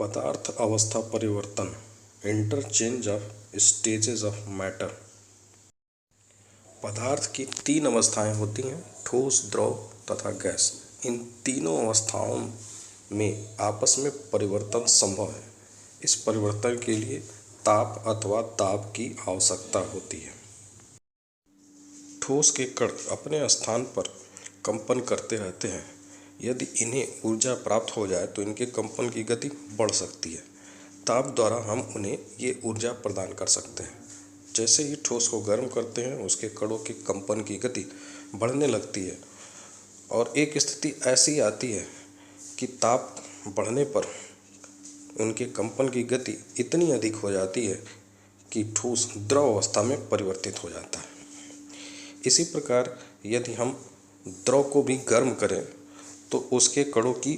पदार्थ अवस्था परिवर्तन, interchange of stages of matter. पदार्थ की तीन अवस्थाएं होती हैं, ठोस, द्रव तथा गैस। इन तीनों अवस्थाओं में आपस में परिवर्तन संभव है। इस परिवर्तन के लिए ताप अथवा दाब की आवश्यकता होती है। ठोस के कण अपने स्थान पर कंपन करते रहते हैं। यदि इन्हें ऊर्जा प्राप्त हो जाए तो इनके कंपन की गति बढ़ सकती है। ताप द्वारा हम उन्हें ये ऊर्जा प्रदान कर सकते हैं। जैसे ही ठोस को गर्म करते हैं उसके कणों के कंपन की गति बढ़ने लगती है और एक स्थिति ऐसी आती है कि ताप बढ़ने पर उनके कंपन की गति इतनी अधिक हो जाती है कि ठोस द्रव अवस्था में परिवर्तित हो जाता है। इसी प्रकार यदि हम द्रव को भी गर्म करें तो उसके कणों की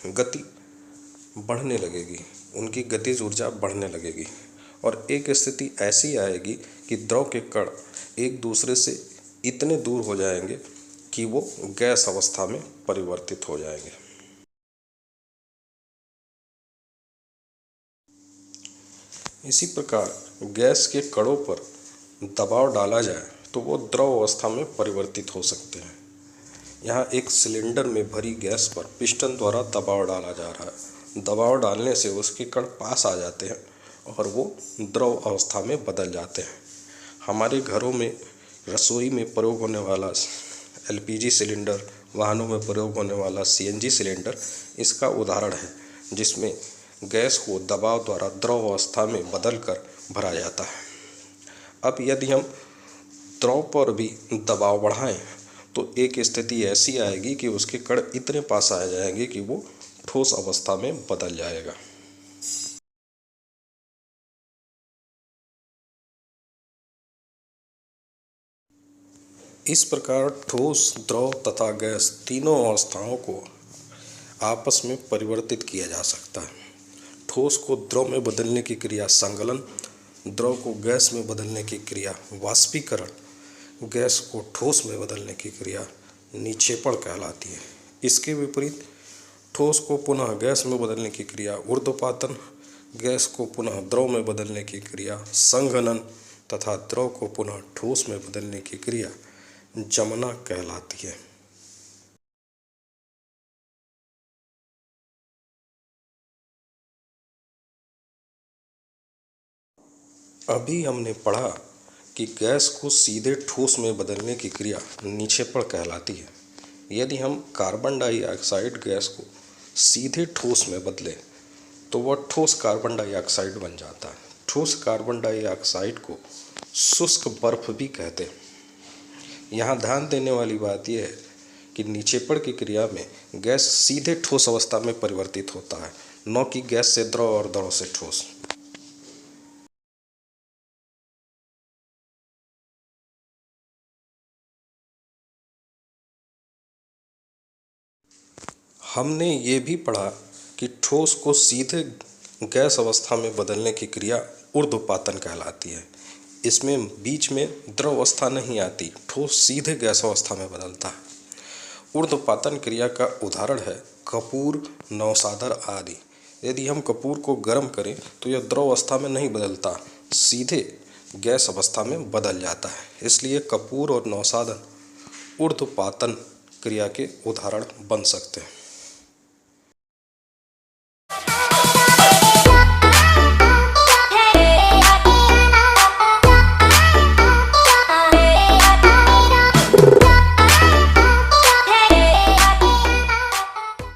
गति बढ़ने लगेगी, उनकी गतिज ऊर्जा बढ़ने लगेगी और एक स्थिति ऐसी आएगी कि द्रव के कण एक दूसरे से इतने दूर हो जाएंगे कि वो गैस अवस्था में परिवर्तित हो जाएंगे। इसी प्रकार गैस के कणों पर दबाव डाला जाए तो वो द्रव अवस्था में परिवर्तित हो सकते हैं। यहाँ एक सिलेंडर में भरी गैस पर पिस्टन द्वारा दबाव डाला जा रहा है। दबाव डालने से उसके कण पास आ जाते हैं और वो द्रव अवस्था में बदल जाते हैं। हमारे घरों में रसोई में प्रयोग होने वाला एलपीजी सिलेंडर, वाहनों में प्रयोग होने वाला सीएनजी सिलेंडर इसका उदाहरण है, जिसमें गैस को दबाव द्वारा द्रव अवस्था में बदलकर भरा जाता है। अब यदि हम द्रव पर भी दबाव बढ़ाएं तो एक स्थिति ऐसी आएगी कि उसके कण इतने पास आ जाएंगे कि वो ठोस अवस्था में बदल जाएगा। इस प्रकार ठोस, द्रव तथा गैस तीनों अवस्थाओं को आपस में परिवर्तित किया जा सकता है। ठोस को द्रव में बदलने की क्रिया संगलन, द्रव को गैस में बदलने की क्रिया वाष्पीकरण, गैस को ठोस में बदलने की क्रिया निक्षेपण कहलाती है। इसके विपरीत ठोस को पुनः गैस में बदलने की क्रिया ऊर्ध्वपातन, गैस को पुनः द्रव में बदलने की क्रिया संघनन तथा द्रव को पुनः ठोस में बदलने की क्रिया जमना कहलाती है। अभी हमने पढ़ा कि गैस को सीधे ठोस में बदलने की क्रिया निक्षेपण कहलाती है। यदि हम कार्बन डाइऑक्साइड गैस को सीधे ठोस में बदलें तो वह ठोस कार्बन डाइऑक्साइड बन जाता है। ठोस कार्बन डाइऑक्साइड को शुष्क बर्फ भी कहते हैं। यहाँ ध्यान देने वाली बात यह है कि निक्षेपण की क्रिया में गैस सीधे ठोस अवस्था में परिवर्तित होता है, न कि गैस से द्रव और द्रव से ठोस। हमने ये भी पढ़ा कि ठोस को सीधे गैस अवस्था में बदलने की क्रिया ऊर्ध्वपातन कहलाती है। इसमें बीच में द्रव अवस्था नहीं आती, ठोस सीधे गैस अवस्था में बदलता है। ऊर्ध्वपातन क्रिया का उदाहरण है कपूर, नौसादर आदि। यदि हम कपूर को गर्म करें तो यह द्रव अवस्था में नहीं बदलता, सीधे गैस अवस्था में बदल जाता है। इसलिए कपूर और नौसादन ऊर्ध्वपातन क्रिया के उदाहरण बन सकते हैं।